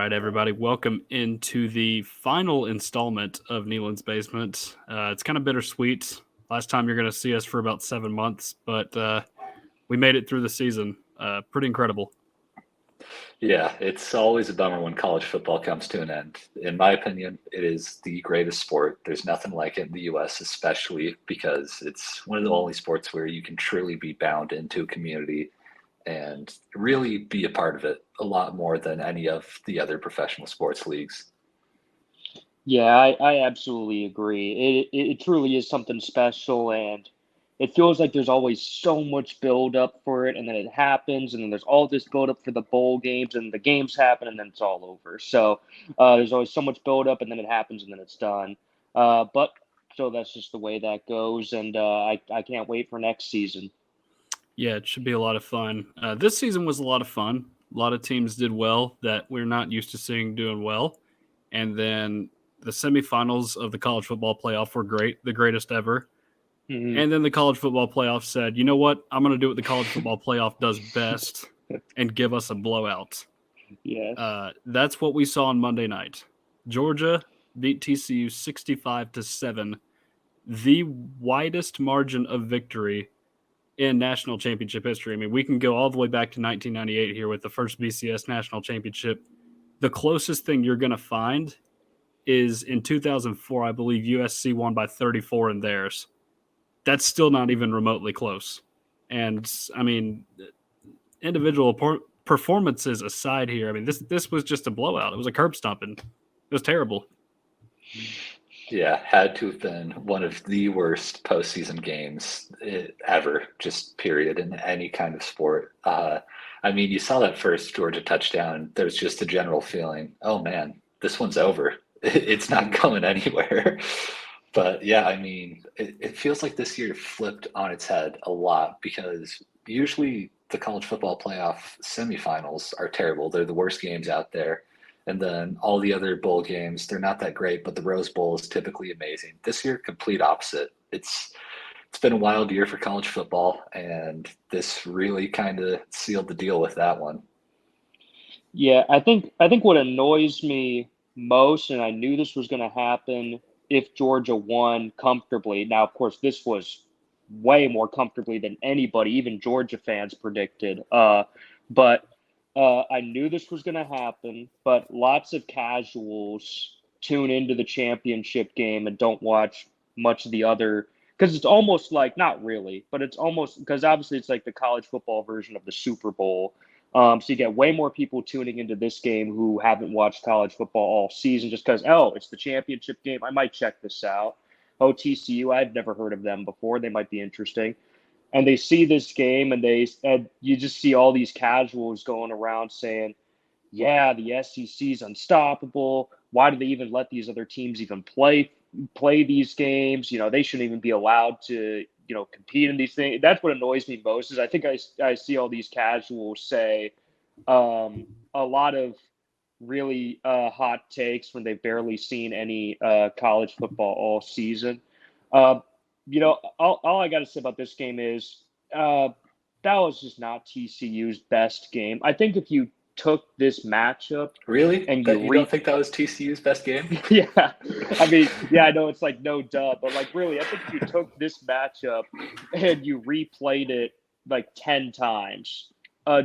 right, everybody. Welcome into the final installment of Neyland's Basement. It's kind of bittersweet. Last time you're going to see us for about 7 months, but we made it through the season. Pretty incredible. Yeah, it's always a bummer when college football comes to an end. In my opinion, it is the greatest sport. There's nothing like it in the US, especially because it's one of the only sports where you can truly be bound into a community and really be a part of it a lot more than any of the other professional sports leagues. Yeah, I absolutely agree. It truly is something special, and it feels like there's always so much build up for it, and then it happens, and then there's all this build up for the bowl games, and the games happen, and then it's all over. So there's always so much build up, and then it happens, and then it's done. But so that's just the way that goes, and I can't wait for next season. Yeah, it should be a lot of fun. This season was a lot of fun. A lot of teams did well that we're not used to seeing doing well. And then the semifinals of the college football playoff were great, the greatest ever. Mhm. And then the college football playoff said, you know what? I'm going to do what the college football playoff does best and give us a blowout. Yes. That's what we saw on Monday night. Georgia beat TCU 65-7, the widest margin of victory in national championship history. I mean, we can go all the way back to 1998 here with the first BCS national championship. The closest thing you're going to find is in 2004, I believe USC won by 34 in theirs. That's still not even remotely close. And I mean, individual performances aside here, I mean, this was just a blowout. It was a curb stomping. It was terrible. Yeah, had to have been one of the worst postseason games ever, just period, in any kind of sport. I mean, you saw that first Georgia touchdown. There's just a general feeling, oh man, this one's over. It's not going anywhere. But yeah, I mean, it feels like this year flipped on its head a lot because usually the college football playoff semifinals are terrible. They're the worst games out there. And then all the other bowl games, they're not that great, but the Rose Bowl is typically amazing. This year, complete opposite. It's been a wild year for college football, and this really kind of sealed the deal with that one. Yeah, I think what annoys me most, and I knew this was going to happen if Georgia won comfortably. Now, of course, this was way more comfortably than anybody, even Georgia fans predicted. But I knew this was going to happen. But lots of casuals tune into the championship game and don't watch much of the other because it's almost like not really, but it's almost because obviously it's like the college football version of the Super Bowl. So you get way more people tuning into this game who haven't watched college football all season just because, oh, it's the championship game. I might check this out. Oh, TCU, I've never heard of them before. They might be interesting. And they see this game and you just see all these casuals going around saying, yeah, the SEC's unstoppable. Why do they even let these other teams even play these games? You know, they shouldn't even be allowed to, compete in these things. That's what annoys me most is I think I see all these casuals say a lot of really hot takes when they've barely seen any college football all season. Uh, all I got to say about this game is that was just not TCU's best game. I think if you took this matchup Really? and That you you don't think that was TCU's best game? yeah, I mean, yeah, I know it's like no duh, but like really, I think if you took this matchup and you replayed it like 10 times,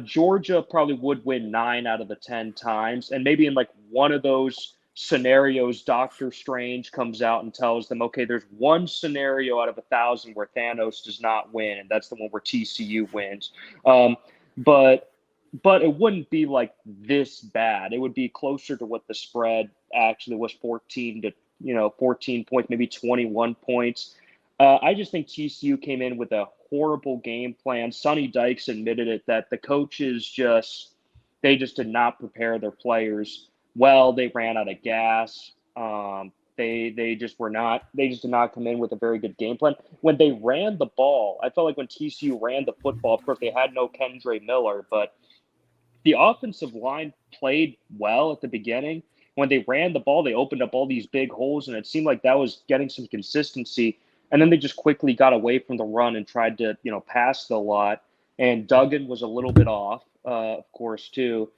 Georgia probably would win 9 out of the 10 times. And maybe in like one of those scenarios, Doctor Strange comes out and tells them, okay, there's one scenario out of 1,000 where Thanos does not win, and that's the one where TCU wins. Um, but but it wouldn't be like this bad. It would be closer to what the spread actually was 14 points, maybe 21 points. I just think TCU came in with a horrible game plan. Sonny Dykes admitted it that the coaches just did not prepare their players well. They ran out of gas. They just did not come in with a very good game plan. When they ran the ball, I felt like when TCU ran the football, of course they had no Kendre Miller, but the offensive line played well at the beginning. When they ran the ball, they opened up all these big holes, and it seemed like that was getting some consistency. And then they just quickly got away from the run and tried to, pass the lot. And Duggan was a little bit off, of course, too.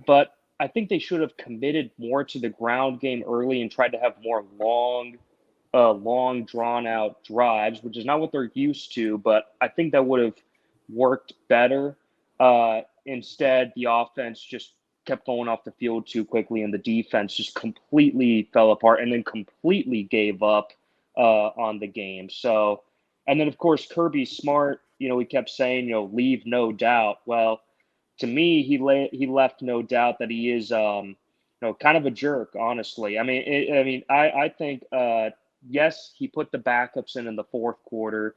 But I think they should have committed more to the ground game early and tried to have more long drawn out drives, which is not what they're used to, but I think that would have worked better. Instead, the offense just kept going off the field too quickly, and the defense just completely fell apart and then completely gave up on the game. So, and then of course Kirby Smart, he kept saying, leave no doubt. Well, to me, he left no doubt that he is, kind of a jerk. Honestly, I think yes, he put the backups in the fourth quarter.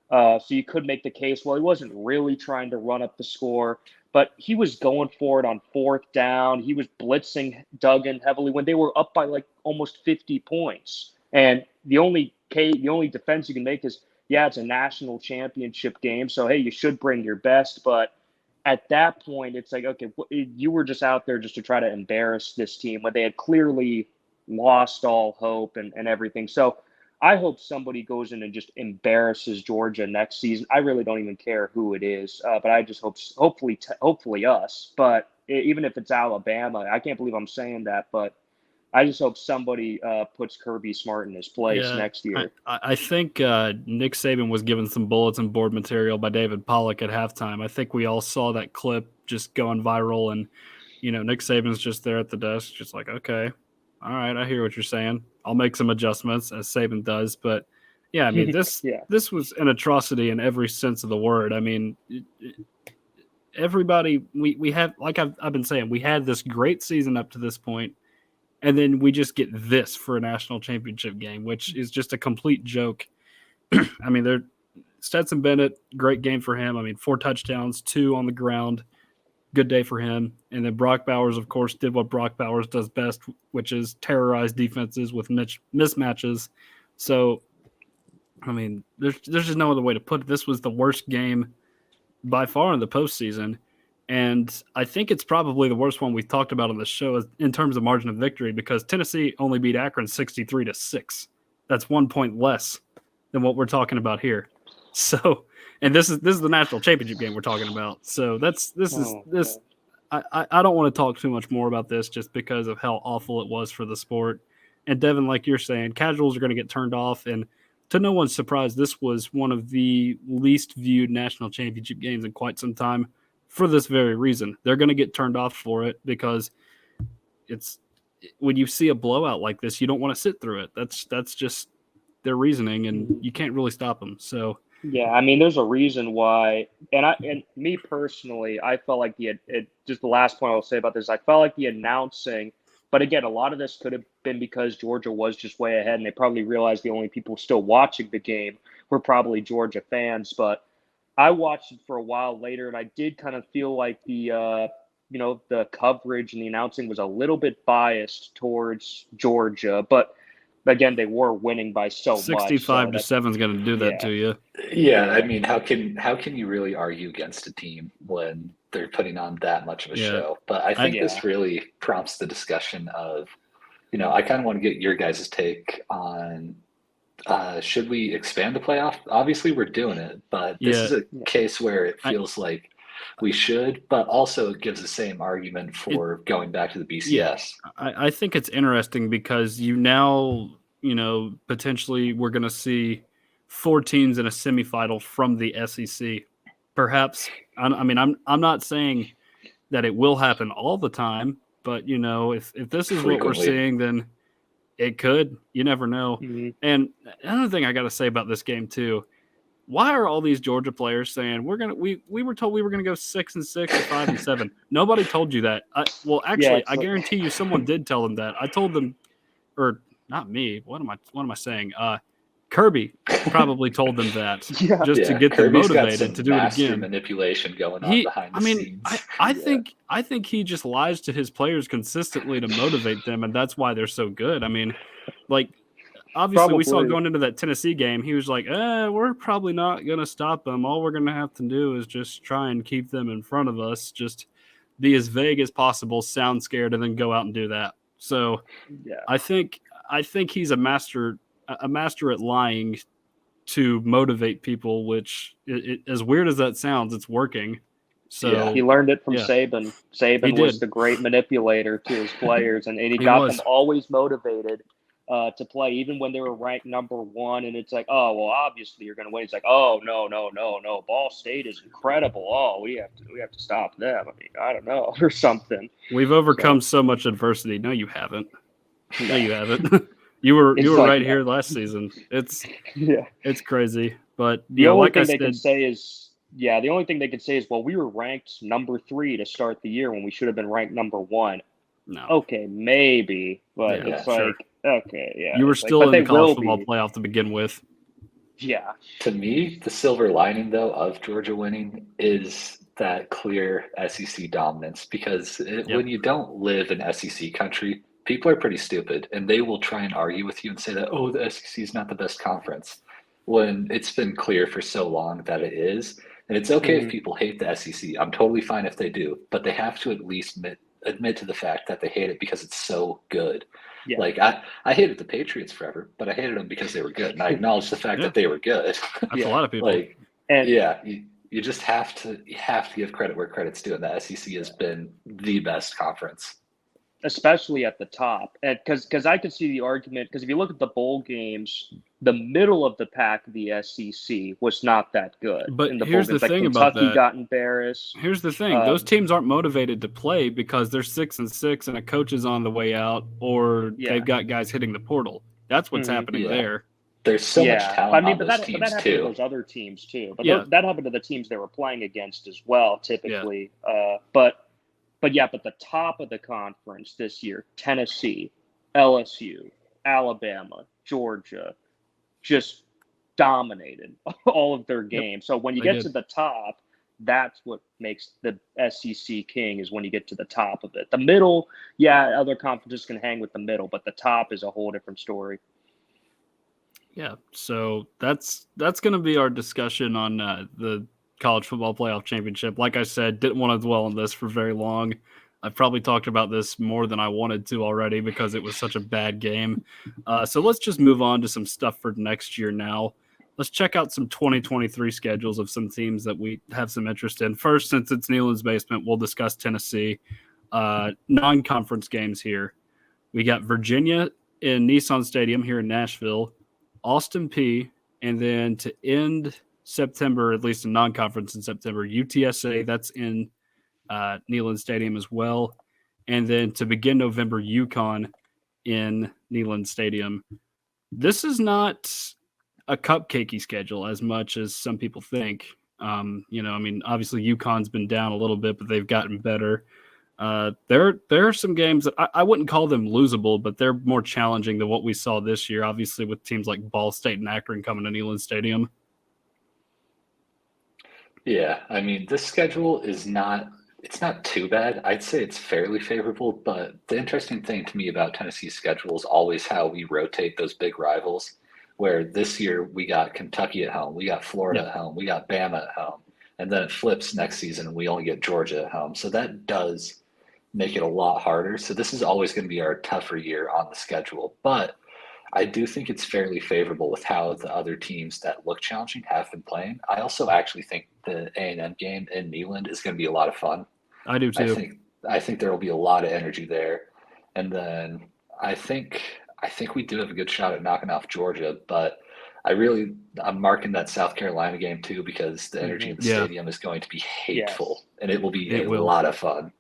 So you could make the case, well, he wasn't really trying to run up the score, but he was going for it on fourth down. He was blitzing Duggan heavily when they were up by like almost 50 points. And the only defense you can make is, yeah, it's a national championship game, so hey, you should bring your best. But at that point, it's like, okay, you were just out there just to try to embarrass this team when they had clearly lost all hope and everything. So I hope somebody goes in and just embarrasses Georgia next season. I really don't even care who it is, but I just hopefully us. But even if it's Alabama, I can't believe I'm saying that, but I just hope somebody puts Kirby Smart in his place next year. I think Nick Saban was given some bulletin board material by David Pollock at halftime. I think we all saw that clip just going viral, and Nick Saban's just there at the desk, just like, okay, all right, I hear what you're saying. I'll make some adjustments, as Saban does. But yeah, I mean, this was an atrocity in every sense of the word. I mean, everybody, we have, like I've been saying, we had this great season up to this point. And then we just get this for a national championship game, which is just a complete joke. I mean, Stetson Bennett, great game for him. I mean, 4 touchdowns, 2 on the ground. Good day for him. And then Brock Bowers, of course, did what Brock Bowers does best, which is terrorize defenses with mismatches. So, I mean, there's just no other way to put it. This was the worst game by far in the postseason. And I think it's probably the worst one we've talked about on the show in terms of margin of victory, because Tennessee only beat Akron 63-6. That's 1 point less than what we're talking about here. So, and this is the national championship game we're talking about. So this. I don't want to talk too much more about this just because of how awful it was for the sport. And Devin, like you're saying, casuals are going to get turned off. And to no one's surprise, this was one of the least viewed national championship games in quite some time. For this very reason, they're going to get turned off for it, because it's when you see a blowout like this, you don't want to sit through it. That's just their reasoning, and you can't really stop them. So yeah, I mean, there's a reason why, and me personally, I felt like just the last point I'll say about this, I felt like the announcing, but again, a lot of this could have been because Georgia was just way ahead, and they probably realized the only people still watching the game were probably Georgia fans, but I watched it for a while later, and I did kind of feel like the coverage and the announcing was a little bit biased towards Georgia. But again, they were winning by so much. 65-7 is going to do that to you. Yeah, I mean, how can you really argue against a team when they're putting on that much of a show? But I think this really prompts the discussion of, I kind of want to get your guys' take on. Should we expand the playoff? Obviously, we're doing it, but this is a case where it feels like we should, but also it gives the same argument for going back to the BCS. Yeah, I think it's interesting because potentially we're going to see 4 teams in a semifinal from the SEC. Perhaps, I'm not saying that it will happen all the time, but if this is what we're seeing, then it could. You never know. Mm-hmm. And another thing I got to say about this game too: why are all these Georgia players saying we were told we were going to go 6-6 or 5-7? Nobody told you that. I guarantee you someone did tell them that. I told them, or not me. What am I saying? Kirby probably told them that to get them motivated to do it again. Manipulation going on behind the scenes. I think he just lies to his players consistently to motivate them, and that's why they're so good. I mean, like, obviously we saw going into that Tennessee game, he was like, we're probably not going to stop them. All we're going to have to do is just try and keep them in front of us, just be as vague as possible, sound scared, and then go out and do that. So I think he's a master at lying to motivate people, which as weird as that sounds, it's working. So He learned it from yeah. Saban. He Saban was did. the great manipulator to his players, and he He got was. them always motivated to play, even when they were ranked number one. And it's like, oh, well, obviously you're going to win. It's like, oh, no. Ball State is incredible. Oh, we have to stop them. I mean, I don't know, or something. We've overcome so much adversity. No, you haven't. No, you haven't. you were It's right like, here last season. It's crazy. But The only like thing I they said, can say is, the only thing they can say is, well, we were ranked number 3 to start the year when we should have been ranked number 1. no. Okay, maybe, but Yeah, it's sure. like, okay, yeah. You were it's still like, in but the they college will football be. playoff to begin with. Yeah. To me, the silver lining, though, of Georgia winning is that clear SEC dominance, because when you don't live in SEC country, people are pretty stupid, and they will try and argue with you and say that, oh, the SEC is not the best conference, when it's been clear for so long that it is. And it's okay if people hate the SEC. I'm totally fine if they do, but they have to at least admit to the fact that they hate it because it's so good. Yeah. Like I hated the Patriots forever, but I hated them because they were good, and I acknowledge the fact that they were good. That's a lot of people. Like, And you just have to give credit where credit's due, and the SEC has been the best conference, especially at the top, and because I could see the argument, because if you look at the bowl games, the middle of the pack of the SEC was not that good. But in the here's bowl games. the Like thing about Kentucky that. got embarrassed. Here's the thing: those teams aren't motivated to play because they're 6-6 and a coach is on the way out, or they've got guys hitting the portal. That's what's happening there. There's so much talent on those teams that happened too. to those other teams too. But that happened to the teams they were playing against as well, typically. But the top of the conference this year, Tennessee, LSU, Alabama, Georgia, just dominated all of their games. So when you get to the top, that's what makes the SEC king, is when you get to the top of it. The middle, other conferences can hang with the middle, but the top is a whole different story. Yeah, so that's going to be our discussion on the college football playoff championship. Like I said, didn't want to dwell on this for very long. I've probably talked about this more than I wanted to already because it was such a bad game. So let's just move on to some stuff for next year now. Let's check out some 2023 schedules of some teams that we have some interest in. First, since it's Neyland's basement, we'll discuss Tennessee. Non-conference games here. We got Virginia in Nissan Stadium here in Nashville, Austin Peay, and then to end September, at least in non-conference in September, UTSA, that's in Neyland Stadium as well. And then to begin November, UConn in Neyland Stadium. This is not a cupcakey schedule as much as some people think. Obviously UConn's been down a little bit, but they've gotten better. There are some games that I wouldn't call them losable, but they're more challenging than what we saw this year, obviously with teams like Ball State and Akron coming to Neyland Stadium. Yeah, I mean, this schedule is not too bad. I'd say it's fairly favorable, but the interesting thing to me about Tennessee's schedule is always how we rotate those big rivals, where this year we got Kentucky at home, we got Florida at home, we got Bama at home, and then it flips next season and we only get Georgia at home. So that does make it a lot harder. So this is always going to be our tougher year on the schedule. But I do think it's fairly favorable with how the other teams that look challenging have been playing. I also actually think the A&M game in Neyland is going to be a lot of fun. I do too. I think there will be a lot of energy there. And then I think we do have a good shot at knocking off Georgia, but I'm marking that South Carolina game too, because the energy in the stadium is going to be hateful, and it will be a lot of fun.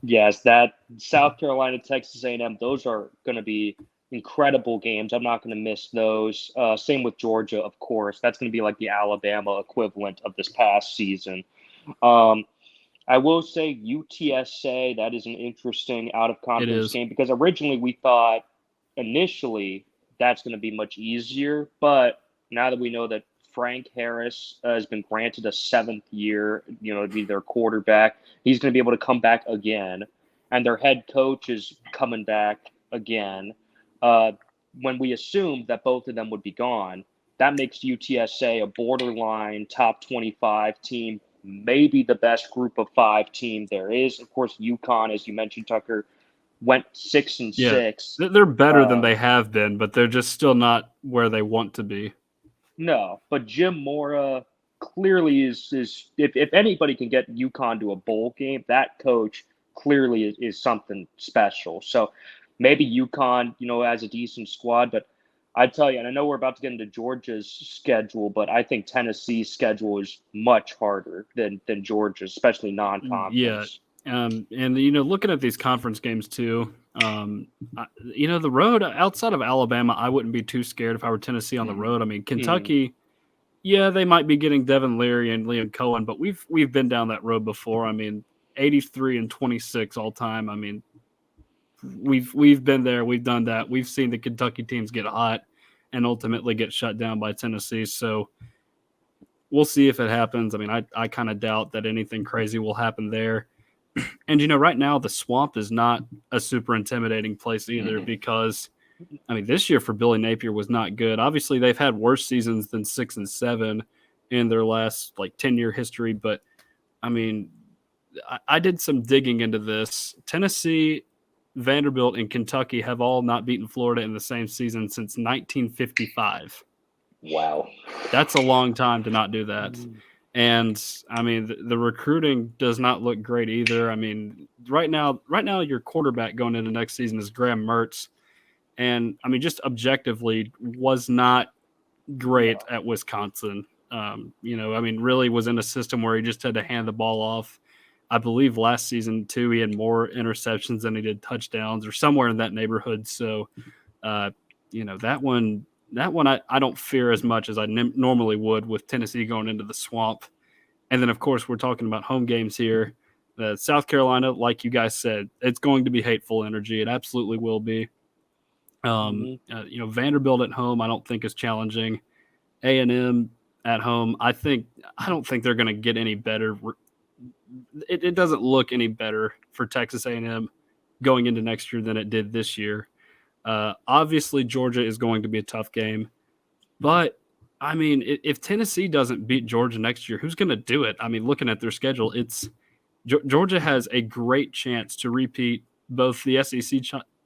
Yes, that South Carolina, Texas A&M, those are going to be incredible games. I'm not going to miss those. Same with Georgia, of course. That's going to be like the Alabama equivalent of this past season. I will say UTSA, that is an interesting out-of-conference game, because originally we thought initially that's going to be much easier, but now that we know that Frank Harris has been granted a 7th year, to be their quarterback, he's going to be able to come back again, and their head coach is coming back again. When we assumed that both of them would be gone, that makes UTSA a borderline top 25 team, maybe the best group of 5 team there is. Of course, UConn, as you mentioned, Tucker, went 6-6. They're better than they have been, but they're just still not where they want to be. No, but Jim Mora, clearly is if anybody can get UConn to a bowl game, that coach clearly is something special. So maybe UConn, has a decent squad, but I tell you, and I know we're about to get into Georgia's schedule, but I think Tennessee's schedule is much harder than Georgia's, especially non-conference. Yeah, and looking at these conference games too, the road outside of Alabama, I wouldn't be too scared if I were Tennessee on the road. I mean, Kentucky, yeah, they might be getting Devin Leary and Liam Cohen, but we've been down that road before. I mean, 83-26 all time. I mean, we've been there, we've done that. We've seen the Kentucky teams get hot and ultimately get shut down by Tennessee. So we'll see if it happens. I mean, I kind of doubt that anything crazy will happen there. And, right now the Swamp is not a super intimidating place either because, I mean, this year for Billy Napier was not good. Obviously, they've had worse seasons than 6 and 7 in their last 10-year history. But, I mean, I did some digging into this. Tennessee, Vanderbilt, and Kentucky have all not beaten Florida in the same season since 1955. Wow. That's a long time to not do that. And, I mean, the recruiting does not look great either. I mean, right now your quarterback going into next season is Graham Mertz. And, I mean, just objectively was not great at Wisconsin. I mean, really was in a system where he just had to hand the ball off. I believe last season, too, he had more interceptions than he did touchdowns or somewhere in that neighborhood. So, that one I don't fear as much as I normally would with Tennessee going into the Swamp. And then, of course, we're talking about home games here. South Carolina, like you guys said, it's going to be hateful energy. It absolutely will be. Vanderbilt at home, I don't think is challenging. A&M at home, I don't think they're going to get any better. It doesn't look any better for Texas A&M going into next year than it did this year. Obviously, Georgia is going to be a tough game. But, I mean, if Tennessee doesn't beat Georgia next year, who's going to do it? I mean, looking at their schedule, Georgia has a great chance to repeat both the SEC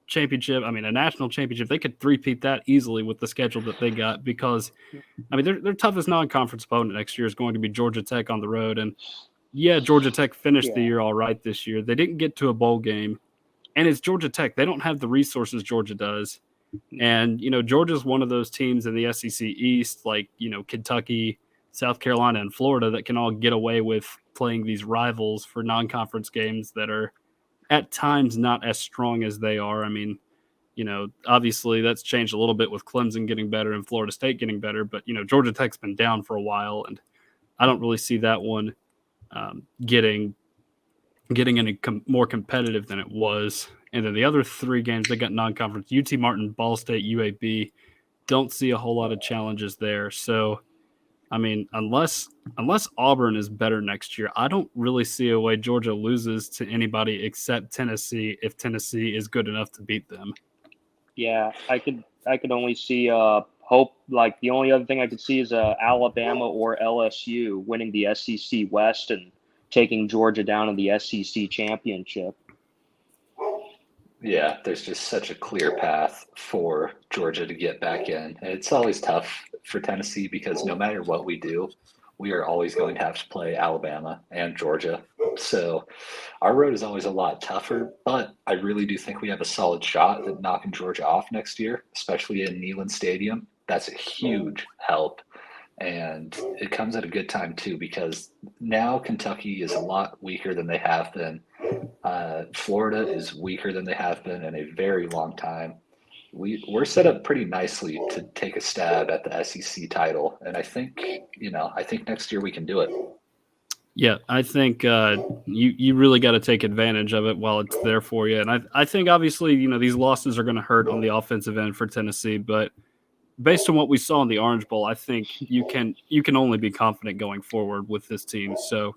championship, I mean, a national championship. They could three-peat that easily with the schedule that they got because, I mean, their toughest non-conference opponent next year is going to be Georgia Tech on the road. And, yeah, Georgia Tech finished the year all right this year. They didn't get to a bowl game. And it's Georgia Tech. They don't have the resources Georgia does. And, Georgia's one of those teams in the SEC East, like, Kentucky, South Carolina, and Florida that can all get away with playing these rivals for non-conference games that are at times not as strong as they are. I mean, obviously that's changed a little bit with Clemson getting better and Florida State getting better. But, Georgia Tech's been down for a while, and I don't really see that one getting any more competitive than it was. And then the other 3 games, they got non-conference: UT Martin, Ball State, UAB. Don't see a whole lot of challenges there. So, I mean, unless Auburn is better next year, I don't really see a way Georgia loses to anybody except Tennessee if Tennessee is good enough to beat them. Yeah, I could only see hope. Like, the only other thing I could see is Alabama or LSU winning the SEC West and taking Georgia down in the SEC championship. Yeah, there's just such a clear path for Georgia to get back in. And it's always tough for Tennessee because no matter what we do, we are always going to have to play Alabama and Georgia. So our road is always a lot tougher, but I really do think we have a solid shot at knocking Georgia off next year, especially in Neyland Stadium. That's a huge help. And it comes at a good time, too, because now Kentucky is a lot weaker than they have been. Florida is weaker than they have been in a very long time. We're set up pretty nicely to take a stab at the SEC title. And I think next year we can do it. Yeah, I think you really got to take advantage of it while it's there for you. And I think, obviously, these losses are going to hurt on the offensive end for Tennessee, but based on what we saw in the Orange Bowl, I think you can only be confident going forward with this team. So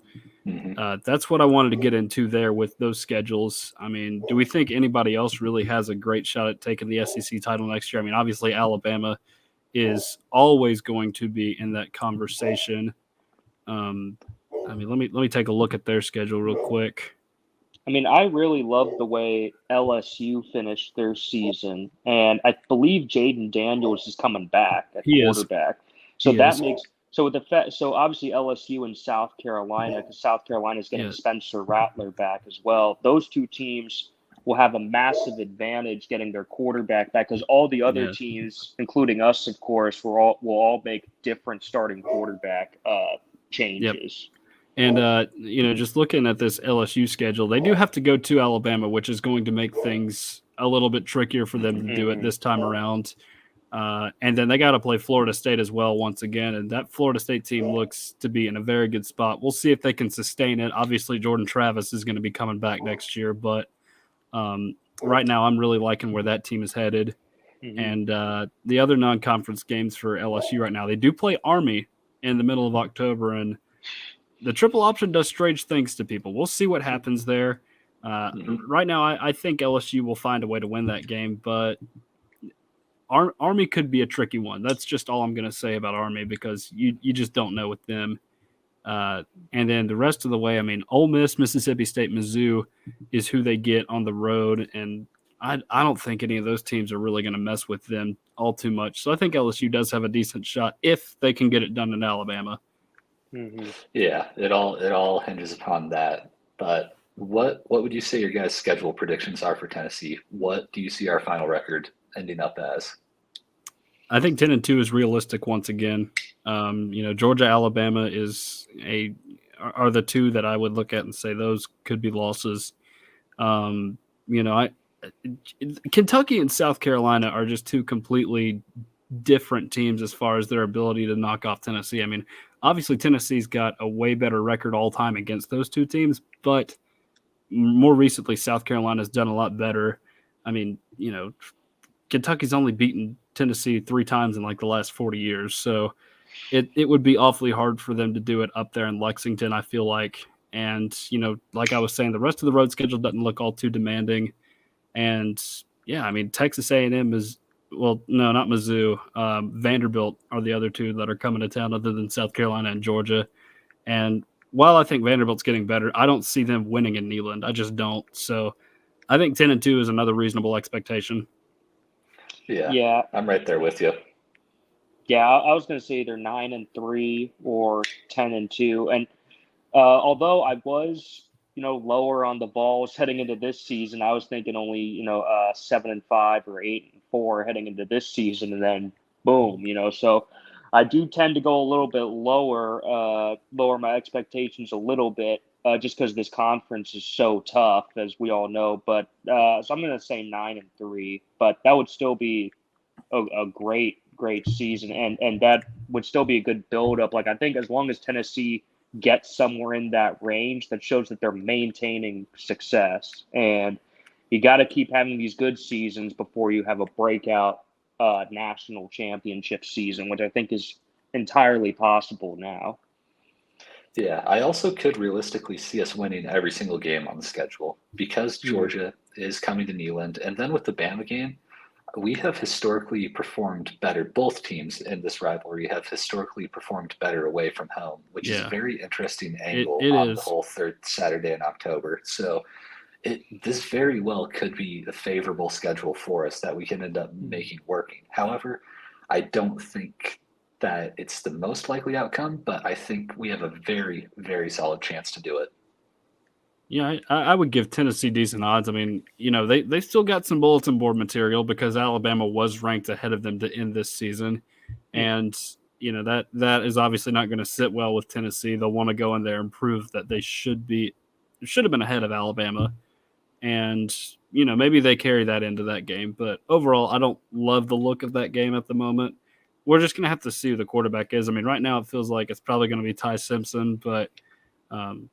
that's what I wanted to get into there with those schedules. I mean, do we think anybody else really has a great shot at taking the SEC title next year? I mean, obviously Alabama is always going to be in that conversation. I mean, let me take a look at their schedule real quick. I mean, I really love the way LSU finished their season, and I believe Jaden Daniels is coming back at quarterback. So that So so obviously LSU and South Carolina, because South Carolina is getting Yeah. Spencer Rattler back as well. Those two teams will have a massive advantage getting their quarterback back, because all the other Yeah. teams, including us, of course, will all make different starting quarterback changes. And just looking at this LSU schedule, they do have to go to Alabama, which is going to make things a little bit trickier for them to do it this time around. And then they got to play Florida State as well once again, and that Florida State team looks to be in a very good spot. We'll see if they can sustain it. Obviously, Jordan Travis is going to be coming back next year, but right now I'm really liking where that team is headed. And the other non-conference games for LSU right now, they do play Army in the middle of October, and the triple option does strange things to people. We'll see what happens there. Right now, I think LSU will find a way to win that game, but Army could be a tricky one. That's just all I'm going to say about Army, because you just don't know with them. And then the rest of the way, I mean, Ole Miss, Mississippi State, Mizzou is who they get on the road, and I don't think any of those teams are really going to mess with them all too much. So I think LSU does have a decent shot if they can get it done in Alabama. Yeah, it all hinges upon that. But what would you say your guys' schedule predictions are for Tennessee? What do you see our final record ending up as? I think 10-2 is realistic once again. Georgia, Alabama are the two that I would look at and say those could be losses. Kentucky and South Carolina are just two completely different teams as far as their ability to knock off Tennessee. I mean, obviously Tennessee's got a way better record all time against those two teams, but more recently South Carolina's done a lot better. I mean, Kentucky's only beaten Tennessee 3 times in like the last 40 years. So it would be awfully hard for them to do it up there in Lexington, I feel like. And, like I was saying, the rest of the road schedule doesn't look all too demanding. And, yeah, I mean, Texas A&M is – well, no, not Mizzou. Vanderbilt are the other two that are coming to town other than South Carolina and Georgia. And while I think Vanderbilt's getting better, I don't see them winning in Neyland. I just don't. So I think 10-2 is another reasonable expectation. Yeah, I'm right there with you. Yeah, I was going to say either 9-3 or 10-2. And although I was, lower on the Vols heading into this season, I was thinking only, 7-5 or 8-4 heading into this season, and then boom, So I do tend to go a little bit lower my expectations a little bit, just because this conference is so tough, as we all know. But so I'm going to say 9-3, but that would still be a great season, and that would still be a good build-up. Like, I think as long as Tennessee gets somewhere in that range, that shows that they're maintaining success. And you got to keep having these good seasons before you have a breakout national championship season, which I think is entirely possible now. Yeah, I also could realistically see us winning every single game on the schedule, because Georgia is coming to Neyland, and then with the Bama game, we have historically performed better. Both teams in this rivalry have historically performed better away from home, which is a very interesting angle on the whole third Saturday in October. So this very well could be a favorable schedule for us that we can end up making working. However, I don't think that it's the most likely outcome, but I think we have a very, very solid chance to do it. Yeah, I would give Tennessee decent odds. I mean, they still got some bulletin board material because Alabama was ranked ahead of them to end this season. And, that is obviously not going to sit well with Tennessee. They'll want to go in there and prove that they should have been ahead of Alabama. And, maybe they carry that into that game. But overall, I don't love the look of that game at the moment. We're just going to have to see who the quarterback is. I mean, right now it feels like it's probably going to be Ty Simpson, but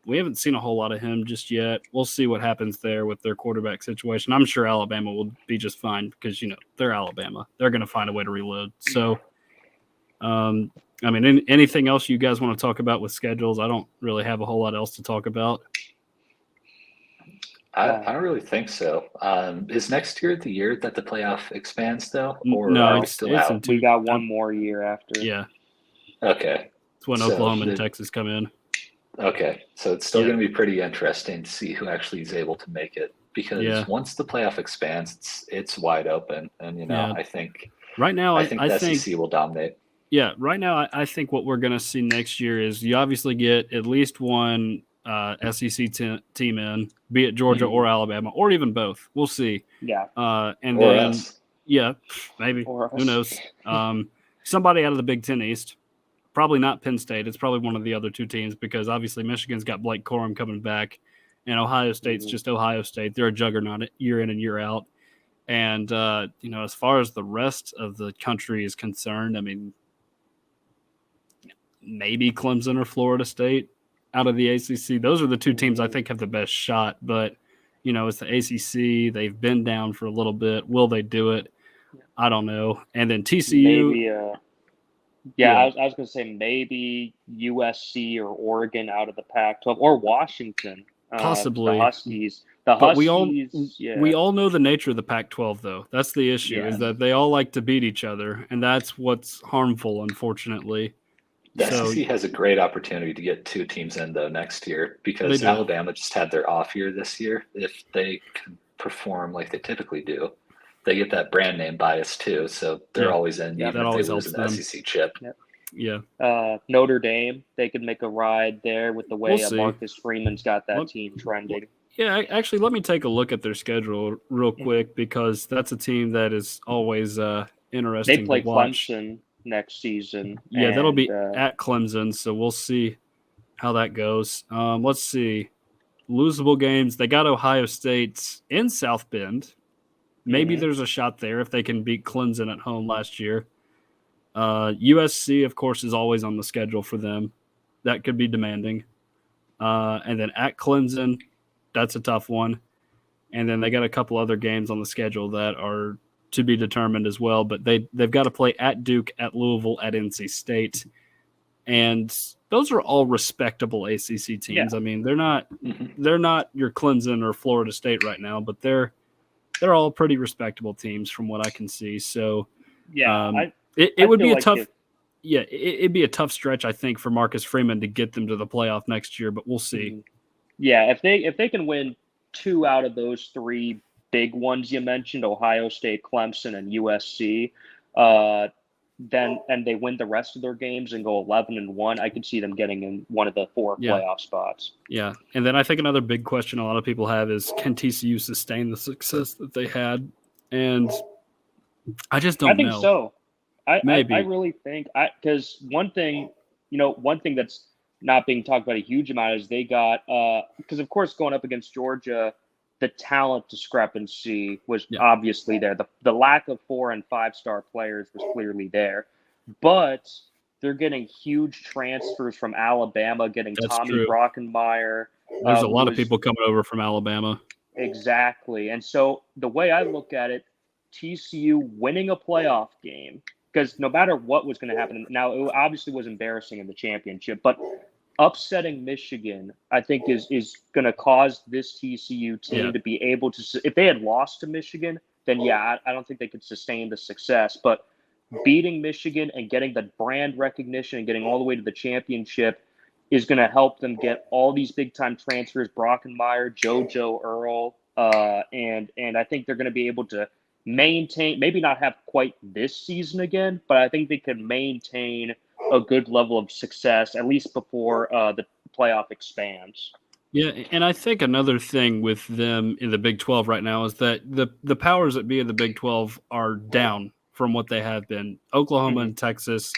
we haven't seen a whole lot of him just yet. We'll see what happens there with their quarterback situation. I'm sure Alabama will be just fine because, they're Alabama. They're going to find a way to reload. So, anything else you guys want to talk about with schedules? I don't really have a whole lot else to talk about. I don't really think so. Is next year the year that the playoff expands, though? Or no, are we still out? We got one more year after. Yeah. Okay. It's when Oklahoma and Texas come in. Okay, so it's still going to be pretty interesting to see who actually is able to make it, because once the playoff expands, it's wide open, and I think right now I think the SEC will dominate. Yeah, right now I think what we're going to see next year is you obviously get at least one SEC team in, be it Georgia or Alabama, or even both. We'll see. Yeah. And Or then, us. yeah, maybe. Or Who us. knows? Somebody out of the Big Ten East. Probably not Penn State. It's probably one of the other two teams because obviously Michigan's got Blake Corum coming back, and Ohio State's just Ohio State. They're a juggernaut year in and year out. And, as far as the rest of the country is concerned, I mean, maybe Clemson or Florida State out of the ACC. Those are the two teams I think have the best shot. But, it's the ACC. They've been down for a little bit. Will they do it? I don't know. And then TCU. Maybe, I was going to say maybe USC or Oregon out of the Pac-12 or Washington. Possibly. The Huskies. But we all know the nature of the Pac-12, though. That's the issue, is that they all like to beat each other, and that's what's harmful, unfortunately. The SEC has a great opportunity to get two teams in, though, next year because Alabama just had their off year this year. If they can perform like they typically do, they get that brand name bias, too, so they're always in, even if they lose an SEC chip. Yep. Yeah. Notre Dame, they could make a ride there with the way Marcus Freeman's got that team trending. Yeah, actually, let me take a look at their schedule real quick because that's a team that is always interesting They play to watch. Clemson next season. Yeah, that'll be at Clemson, so we'll see how that goes. Let's see. Losable games. They got Ohio State in South Bend. Maybe there's a shot there if they can beat Clemson at home last year. USC, of course, is always on the schedule for them. That could be demanding. And then at Clemson, that's a tough one. And then they got a couple other games on the schedule that are to be determined as well. But they've got to play at Duke, at Louisville, at NC State. And those are all respectable ACC teams. Yeah. I mean, they're not your Clemson or Florida State right now, but they're all pretty respectable teams from what I can see. So it would be a tough it'd be a tough stretch, I think, for Marcus Freeman to get them to the playoff next year, but we'll see. Yeah, if they can win 2 out of those 3 big ones you mentioned, Ohio State, Clemson, and USC, then they win the rest of their games and go 11-1, I could see them getting in one of the 4 playoff spots. Yeah, and then I think another big question a lot of people have is, can TCU sustain the success that they had? And I just don't know. I think so. I really think because one thing that's not being talked about a huge amount is they got because of course going up against Georgia, the talent discrepancy was obviously there. The lack of 4- and 5-star players was clearly there, but they're getting huge transfers from Alabama, getting Tommy Brockenmeyer. There's a lot of people coming over from Alabama. Exactly, and so the way I look at it, TCU winning a playoff game. Because no matter what was going to happen, now it obviously was embarrassing in the championship, but upsetting Michigan, I think, is going to cause this TCU team to be able to. If they had lost to Michigan, then I don't think they could sustain the success. But beating Michigan and getting the brand recognition and getting all the way to the championship is going to help them get all these big time transfers: Brockenmeyer, JoJo Earl, and I think they're going to be able to maintain, maybe not have quite this season again, but I think they can maintain a good level of success, at least before the playoff expands. Yeah, and I think another thing with them in the Big 12 right now is that the powers that be in the Big 12 are down from what they have been. Oklahoma and Texas,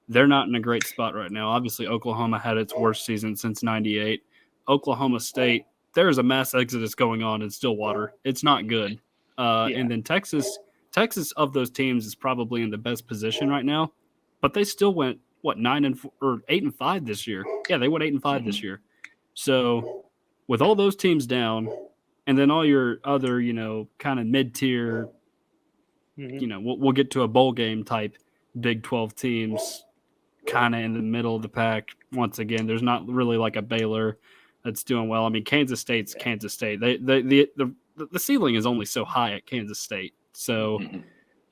they're not in a great spot right now. Obviously, Oklahoma had its worst season since '98. Oklahoma State, there's a mass exodus going on in Stillwater. It's not good. And then Texas of those teams is probably in the best position right now, but they still went 8-5 this year. Yeah, they went 8-5 this year. So with all those teams down, and then all your other kind of mid-tier, we'll get to a bowl game type Big 12 teams, kind of in the middle of the pack. Once again, there's not really like a Baylor that's doing well. I mean, Kansas State's Kansas State. The ceiling is only so high at Kansas State. So,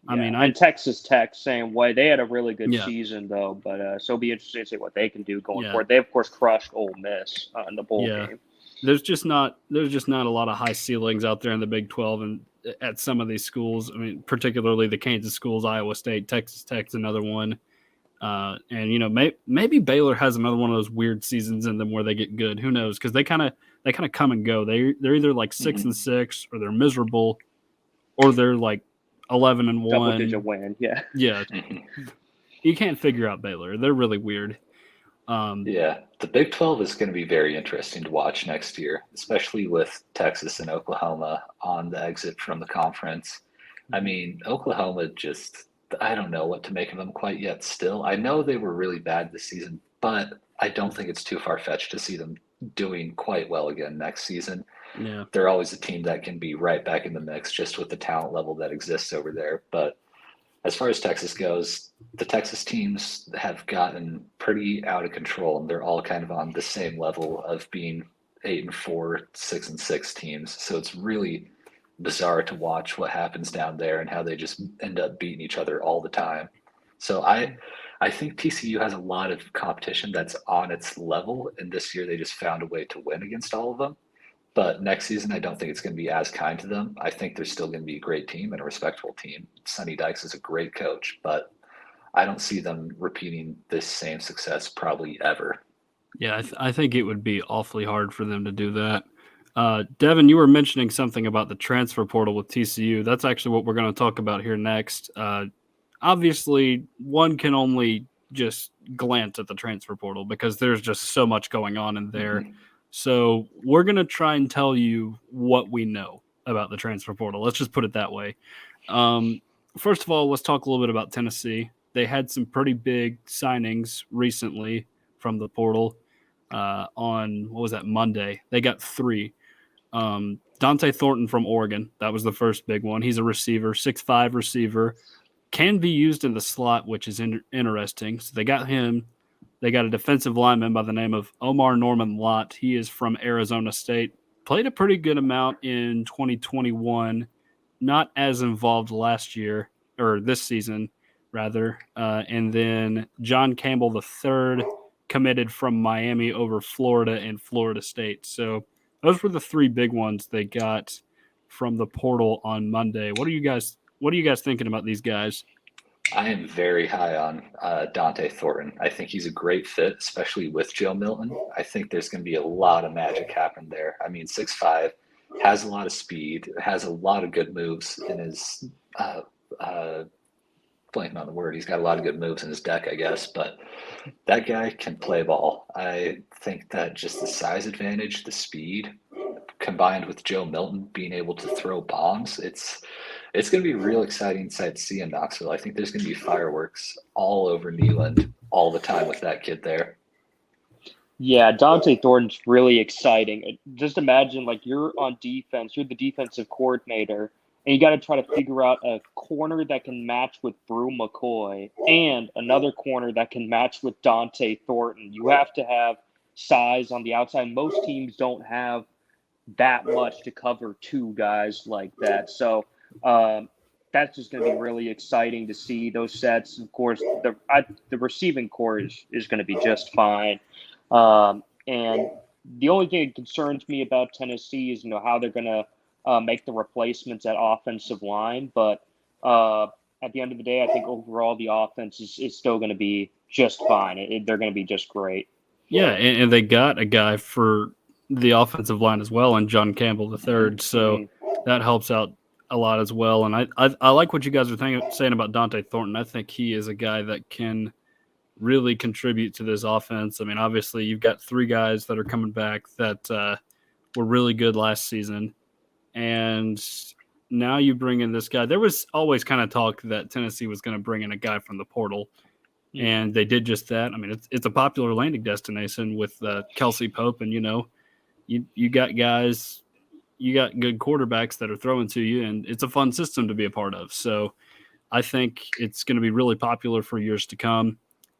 and Texas Tech, same way. They had a really good season, though. But so it'll be interesting to see what they can do going forward. They, of course, crushed Ole Miss in the bowl game. There's just not a lot of high ceilings out there in the Big 12 and at some of these schools. I mean, particularly the Kansas schools, Iowa State, Texas Tech's another one. And maybe Baylor has another one of those weird seasons in them where they get good. Who knows? Because they kind of come and go. They're either like 6-6, or they're miserable, or they're like 11-1. Double-digit win, yeah. Yeah, you can't figure out Baylor. They're really weird. Yeah, the Big 12 is going to be very interesting to watch next year, especially with Texas and Oklahoma on the exit from the conference. I mean, Oklahoma just, I don't know what to make of them quite yet still. I know they were really bad this season, but I don't think it's too far-fetched to see them doing quite well again next season. Yeah. They're always a team that can be right back in the mix just with the talent level that exists over there. But as far as Texas goes, the Texas teams have gotten pretty out of control, and they're all kind of on the same level of being 8-4, 6-6 teams. So it's really bizarre to watch what happens down there and how they just end up beating each other all the time. So I think TCU has a lot of competition that's on its level, and this year they just found a way to win against all of them. But next season, I don't think it's going to be as kind to them. I think they're still going to be a great team and a respectable team. Sonny Dykes is a great coach, but I don't see them repeating this same success probably ever. Yeah, I think it would be awfully hard for them to do that. Devin, you were mentioning something about the transfer portal with TCU. That's actually what we're going to talk about here next. Obviously, one can only just glance at the transfer portal because there's just so much going on in there. Mm-hmm. So we're going to try and tell you what we know about the transfer portal. Let's just put it that way. First of all, let's talk a little bit about Tennessee. They had some pretty big signings recently from the portal on, Monday. They got 3. Dante Thornton from Oregon. That was the first big one. He's a receiver, 6'5" receiver. Can be used in the slot, which is interesting. So they got him. They got a defensive lineman by the name of Omar Norman Lott. He is from Arizona State. Played a pretty good amount in 2021. Not as involved last year, or this season, rather. And then John Campbell III committed from Miami over Florida and Florida State. So those were the 3 big ones they got from the portal on Monday. What are you guys thinking about these guys? I am very high on Dante Thornton. I think he's a great fit, especially with Joe Milton. I think there's going to be a lot of magic happen there. I mean, 6'5", has a lot of speed, has a lot of good moves in his blanking on the word. He's got a lot of good moves in his deck, I guess, but that guy can play ball. I think that just the size advantage, the speed, combined with Joe Milton being able to throw bombs, it's going to be a real exciting sight to see in Knoxville. I think there's going to be fireworks all over Neyland all the time with that kid there. Yeah, Dante Thornton's really exciting. Just imagine, like, you're on defense, you're the defensive coordinator, and you got to try to figure out a corner that can match with Brew McCoy and another corner that can match with Dante Thornton. You have to have size on the outside. Most teams don't have that much to cover 2 guys like that. So that's just going to be really exciting to see those sets. Of course, the receiving core is going to be just fine. And the only thing that concerns me about Tennessee is, how they're going to make the replacements at offensive line. But at the end of the day, I think overall the offense is still going to be just fine. They're going to be just great. Yeah, and they got a guy for the offensive line as well, and John Campbell III. So that helps out a lot as well. And I like what you guys are saying about Dante Thornton. I think he is a guy that can really contribute to this offense. I mean, obviously you've got 3 guys that are coming back that were really good last season. And now you bring in this guy. There was always kind of talk that Tennessee was going to bring in a guy from the portal. And they did just that. I mean, it's a popular landing destination with Kelsey Pope, and you got guys, you got good quarterbacks that are throwing to you, and it's a fun system to be a part of. So I think it's going to be really popular for years to come.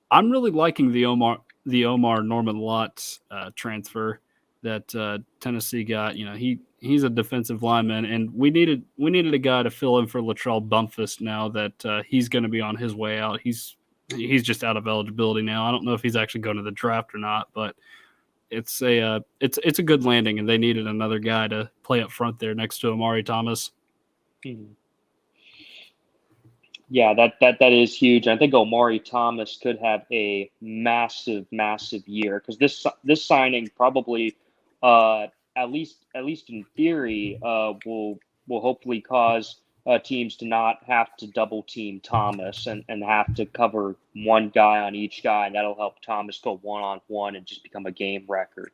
I'm really liking the Omar Norman Lott transfer that Tennessee got. He's a defensive lineman, and we needed a guy to fill in for Latrell Bumphus now that he's going to be on his way out. He's just out of eligibility now. I don't know if he's actually going to the draft or not, but it's a good landing, and they needed another guy to play up front there next to Amari Thomas. Yeah, that is huge. I think Omari Thomas could have a massive, massive year because this signing probably, at least in theory, will hopefully cause teams to not have to double team Thomas and have to cover one guy on each guy, and that'll help Thomas go one on one and just become a game record.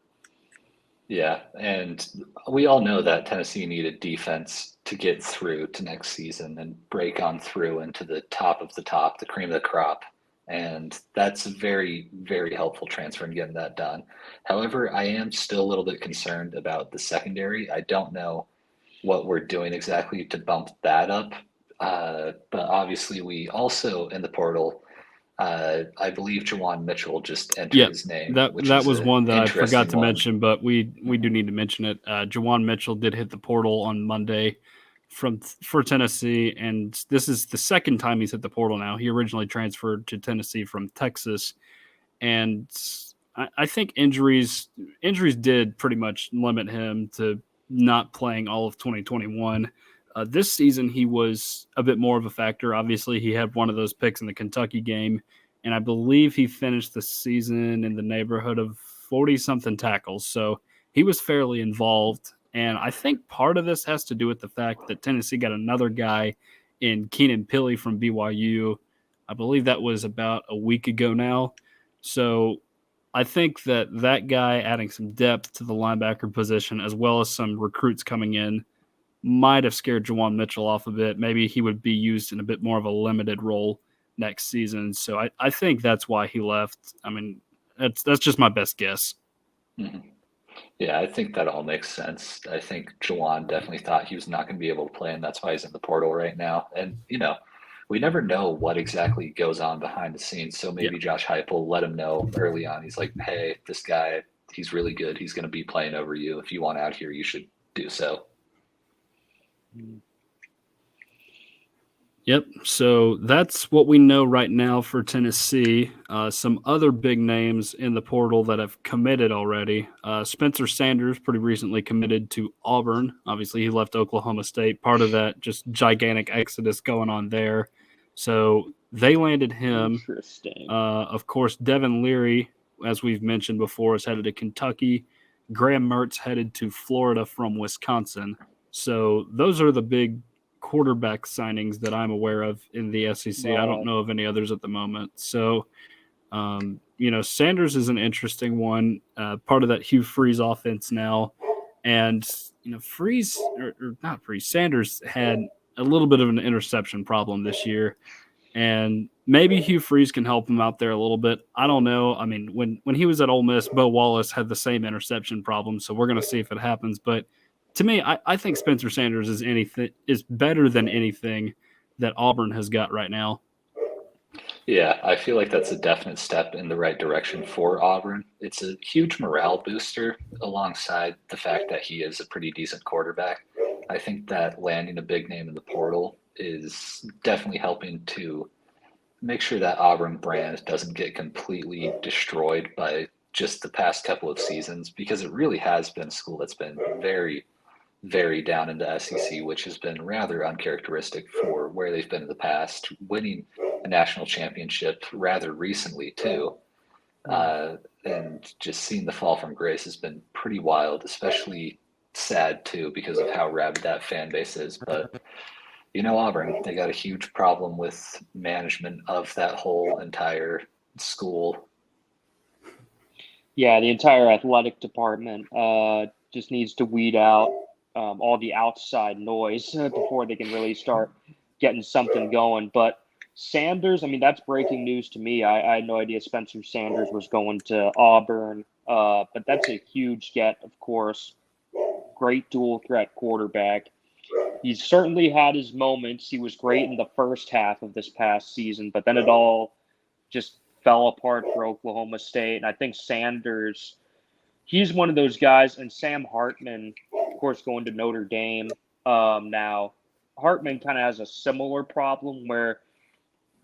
Yeah, and we all know that Tennessee needed defense to get through to next season and break on through into the top of the top, the cream of the crop. And that's a very, very helpful transfer in getting that done. However, I am still a little bit concerned about the secondary. I don't know what we're doing exactly to bump that up. But obviously, we also in the portal, I believe Jawan Mitchell just entered his name, which that is was an one that I forgot interesting to one. mention, but we do need to mention it. Jawan Mitchell did hit the portal on Monday for Tennessee, and this is the second time he's hit the portal now. He originally transferred to Tennessee from Texas, and I think injuries did pretty much limit him to not playing all of 2021. This season, he was a bit more of a factor. Obviously, he had one of those picks in the Kentucky game, and I believe he finished the season in the neighborhood of 40-something tackles. So he was fairly involved. And I think part of this has to do with the fact that Tennessee got another guy in Keenan Pili from BYU. I believe that was about a week ago now. So I think that guy adding some depth to the linebacker position as well as some recruits coming in might have scared Jawan Mitchell off a bit. Maybe he would be used in a bit more of a limited role next season. So I think that's why he left. I mean, that's just my best guess. Mhm. Yeah, I think that all makes sense. I think Jawan definitely thought he was not going to be able to play, and that's why he's in the portal right now. And, we never know what exactly goes on behind the scenes. So maybe Josh Heupel let him know early on. He's like, hey, this guy, he's really good. He's going to be playing over you. If you want out here, you should do so. Yep. So that's what we know right now for Tennessee. Some other big names in the portal that have committed already. Spencer Sanders pretty recently committed to Auburn. Obviously, he left Oklahoma State. Part of that just gigantic exodus going on there. So they landed him. Interesting. Of course, Devin Leary, as we've mentioned before, is headed to Kentucky. Graham Mertz headed to Florida from Wisconsin. So those are the big quarterback signings that I'm aware of in the SEC. I don't know of any others at the moment. So, Sanders is an interesting one, part of that Hugh Freeze offense now. And, Sanders had a little bit of an interception problem this year. And maybe Hugh Freeze can help him out there a little bit. I don't know. I mean, when he was at Ole Miss, Bo Wallace had the same interception problem, so we're going to see if it happens. But to me, I think Spencer Sanders is better than anything that Auburn has got right now. Yeah, I feel like that's a definite step in the right direction for Auburn. It's a huge morale booster alongside the fact that he is a pretty decent quarterback. I think that landing a big name in the portal is definitely helping to make sure that Auburn brand doesn't get completely destroyed by just the past couple of seasons, because it really has been a school that's been very, very down in the SEC, which has been rather uncharacteristic for where they've been in the past, winning a national championship rather recently too. And just seeing the fall from grace has been pretty wild, especially sad too, because of how rabid that fan base is. But Auburn, they got a huge problem with management of that whole entire school. Yeah, the entire athletic department just needs to weed out all the outside noise before they can really start getting something going. But Sanders, I mean, that's breaking news to me. I had no idea Spencer Sanders was going to Auburn, but that's a huge get, of course. Great dual threat quarterback. He's certainly had his moments. He was great in the first half of this past season, but then it all just fell apart for Oklahoma State. And I think Sanders, he's one of those guys, and Sam Hartman, of course, going to Notre Dame now. Hartman kind of has a similar problem where,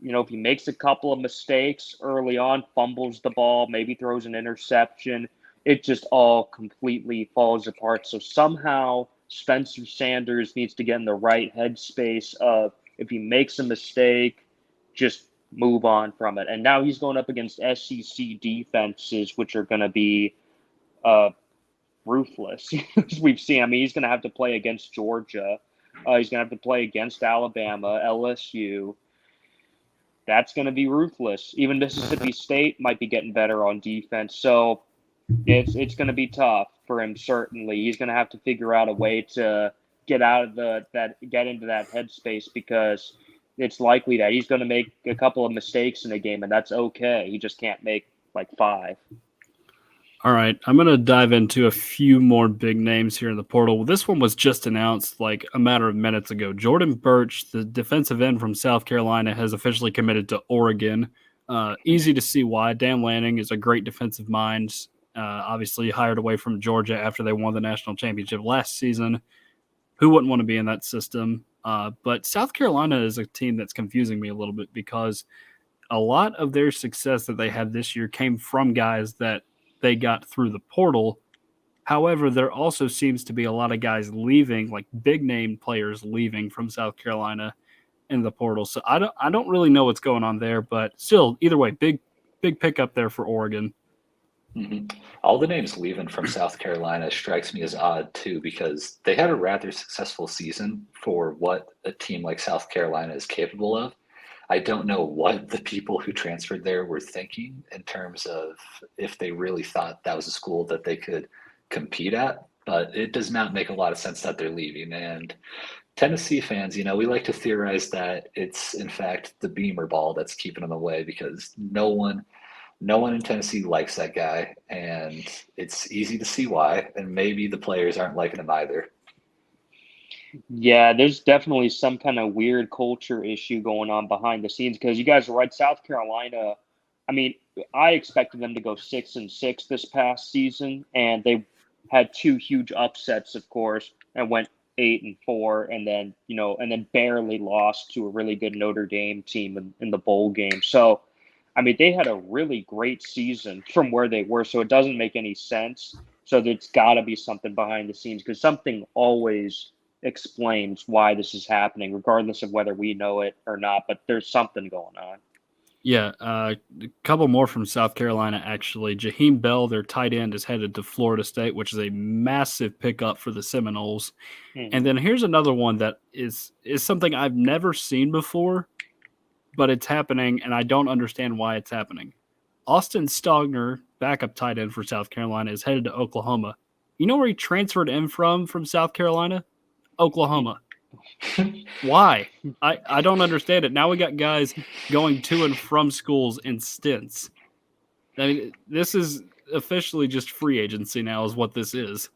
if he makes a couple of mistakes early on, fumbles the ball, maybe throws an interception, it just all completely falls apart. So somehow Spencer Sanders needs to get in the right headspace of If he makes a mistake, just move on from it. And now he's going up against SEC defenses, which are going to be ruthless. As we've seen, I mean, he's going to have to play against Georgia. He's going to have to play against Alabama, LSU. That's going to be ruthless. Even Mississippi State might be getting better on defense. So it's going to be tough for him, certainly. He's going to have to figure out a way to get out of get into that headspace, because it's likely that he's going to make a couple of mistakes in a game, and that's okay. He just can't make like 5. All right, I'm going to dive into a few more big names here in the portal. This one was just announced like a matter of minutes ago. Jordan Birch, the defensive end from South Carolina, has officially committed to Oregon. Easy to see why. Dan Lanning is a great defensive mind, obviously hired away from Georgia after they won the national championship last season. Who wouldn't want to be in that system? But South Carolina is a team that's confusing me a little bit, because a lot of their success that they had this year came from guys that they got through the portal. However, there also seems to be a lot of guys leaving, like big name players leaving from South Carolina in the portal. So I don't really know what's going on there, but still, either way, big pickup there for Oregon. Mm-hmm. All the names leaving from South Carolina strikes me as odd too, because they had a rather successful season for what a team like South Carolina is capable of. I don't know what the people who transferred there were thinking in terms of if they really thought that was a school that they could compete at, but it does not make a lot of sense that they're leaving. And Tennessee fans, we like to theorize that it's in fact the Beamer ball that's keeping them away, because no one in Tennessee likes that guy, and it's easy to see why. And maybe the players aren't liking him either. Yeah, there's definitely some kind of weird culture issue going on behind the scenes, because you guys are right. South Carolina, I mean, I expected them to go 6-6 this past season, and they had 2 huge upsets, of course, and went 8-4, and then barely lost to a really good Notre Dame team in the bowl game. So, I mean, they had a really great season from where they were, so it doesn't make any sense. So there's got to be something behind the scenes, because something always explains why this is happening, regardless of whether we know it or not. But there's something going on. Yeah, a couple more from South Carolina, actually. Jaheim Bell, their tight end, is headed to Florida State, which is a massive pickup for the Seminoles. Mm-hmm. And then here's another one that is something I've never seen before, but it's happening, and I don't understand why it's happening. Austin Stogner, backup tight end for South Carolina, is headed to Oklahoma. You know where he transferred in from South Carolina? Oklahoma. Why? I don't understand it. Now we got guys going to and from schools in stints. I mean, this is officially just free agency now is what this is.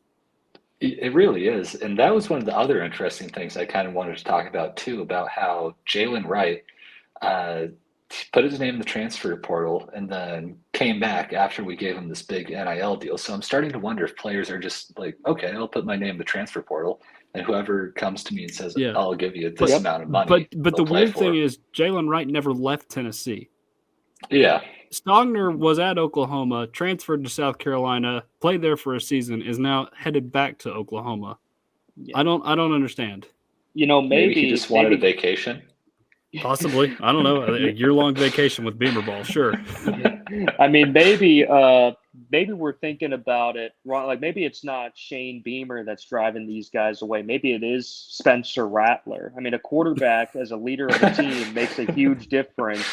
It really is. And that was one of the other interesting things I kind of wanted to talk about too, about how Jalen Wright put his name in the transfer portal and then came back after we gave him this big NIL deal. So I'm starting to wonder if players are just like, okay, I'll put my name in the transfer portal, and whoever comes to me and says, I'll give you this amount of money. But the weird thing is Jalen Wright never left Tennessee. Yeah. Stogner was at Oklahoma, transferred to South Carolina, played there for a season, is now headed back to Oklahoma. Yeah. I don't understand. Maybe he just wanted a vacation. Possibly. I don't know. A year-long vacation with Beamer ball, sure. I mean, maybe we're thinking about it wrong. Like, maybe it's not Shane Beamer that's driving these guys away. Maybe it is Spencer Rattler. I mean, a quarterback as a leader of a team makes a huge difference.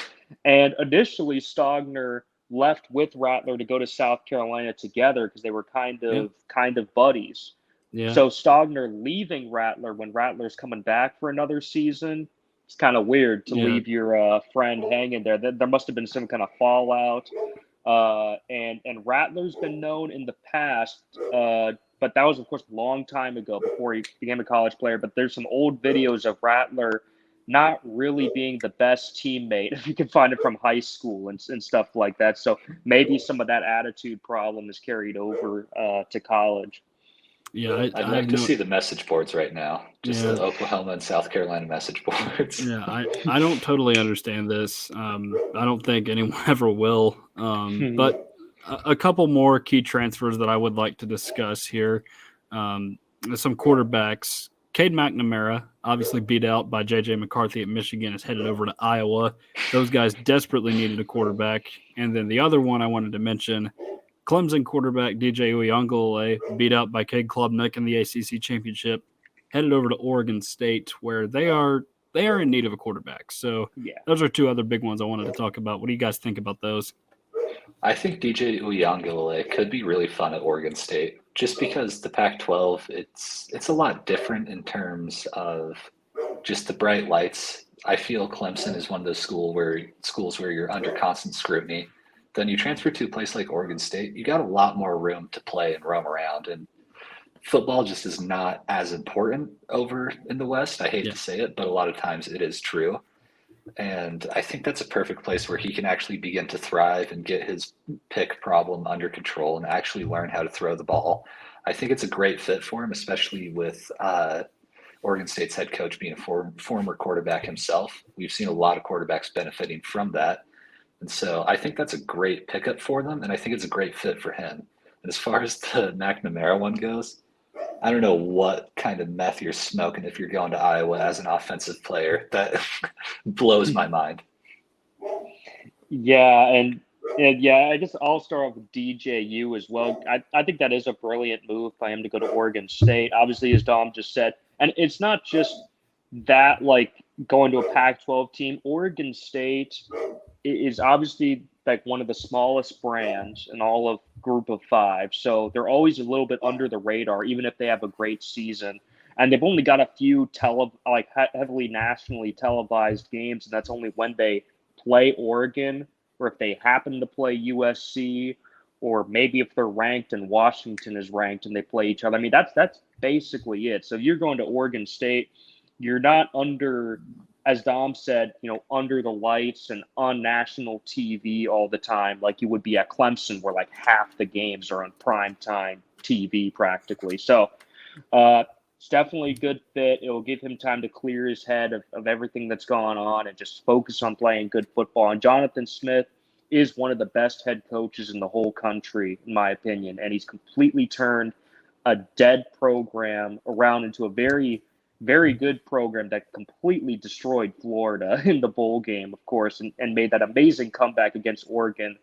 And initially, Stogner left with Rattler to go to South Carolina together because they were kind of buddies. Yeah. So Stogner leaving Rattler when Rattler's coming back for another season. It's kind of weird to leave your friend hanging there. There must have been some kind of fallout. And Rattler's been known in the past, but that was, of course, a long time ago before he became a college player. But there's some old videos of Rattler not really being the best teammate, if you can find it from high school and stuff like that. So maybe some of that attitude problem is carried over to college. Yeah, I'd like to see the message boards right now. Just the Oklahoma and South Carolina message boards. Yeah, I don't totally understand this. I don't think anyone ever will. But a couple more key transfers that I would like to discuss here. Some quarterbacks. Cade McNamara, obviously beat out by J.J. McCarthy at Michigan, is headed over to Iowa. Those guys desperately needed a quarterback. And then the other one I wanted to mention, Clemson quarterback DJ Uiagalelei, beat out by Cade Klubnik in the ACC championship, headed over to Oregon State, where they are in need of a quarterback. So those are two other big ones I wanted to talk about. What do you guys think about those? I think DJ Uiagalelei could be really fun at Oregon State, just because the Pac-12, it's a lot different in terms of just the bright lights. I feel Clemson is one of those schools where you're under constant scrutiny. Then you transfer to a place like Oregon State, you got a lot more room to play and roam around, and football just is not as important over in the West. I hate to say it, but a lot of times it is true. And I think that's a perfect place where he can actually begin to thrive and get his pick problem under control and actually learn how to throw the ball. I think it's a great fit for him, especially with Oregon State's head coach being a former quarterback himself. We've seen a lot of quarterbacks benefiting from that. And so I think that's a great pickup for them, and I think it's a great fit for him. And as far as the McNamara one goes, I don't know what kind of meth you're smoking if you're going to Iowa as an offensive player. That blows my mind. Yeah, and I guess I'll start off with DJU as well. I think that is a brilliant move by him to go to Oregon State. Obviously, as Dom just said, and it's not just that, like, going to a Pac-12 team. Oregon State is obviously like one of the smallest brands in all of Group of Five. So they're always a little bit under the radar, even if they have a great season. And they've only got a few heavily nationally televised games, and that's only when they play Oregon, or if they happen to play USC, or maybe if they're ranked and Washington is ranked and they play each other. I mean, that's basically it. So if you're going to Oregon State, you're not under, as Dom said, under the lights and on national TV all the time, like you would be at Clemson, where like half the games are on primetime TV practically. So it's definitely a good fit. It will give him time to clear his head of everything that's gone on and just focus on playing good football. And Jonathan Smith is one of the best head coaches in the whole country, in my opinion. And he's completely turned a dead program around into a very, very good program that completely destroyed Florida in the bowl game, of course, and made that amazing comeback against Oregon,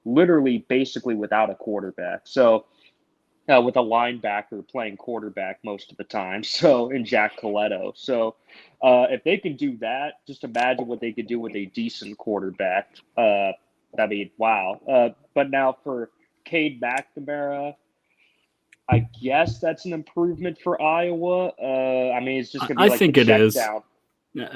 literally basically without a quarterback. So with a linebacker playing quarterback most of the time, so in Jack Coletto. So if they can do that, just imagine what they could do with a decent quarterback. I mean, wow. But now for Cade McNamara, I guess that's an improvement for Iowa. I mean, it's just going to be like think it is. Down. Yeah.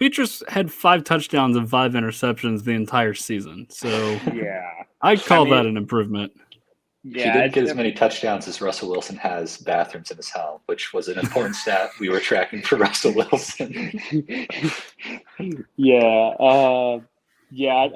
Petras had 5 touchdowns and 5 interceptions the entire season. So yeah, I'd call that an improvement. Yeah, he didn't get as many touchdowns as Russell Wilson has bathrooms in his home, which was an important stat we were tracking for Russell Wilson.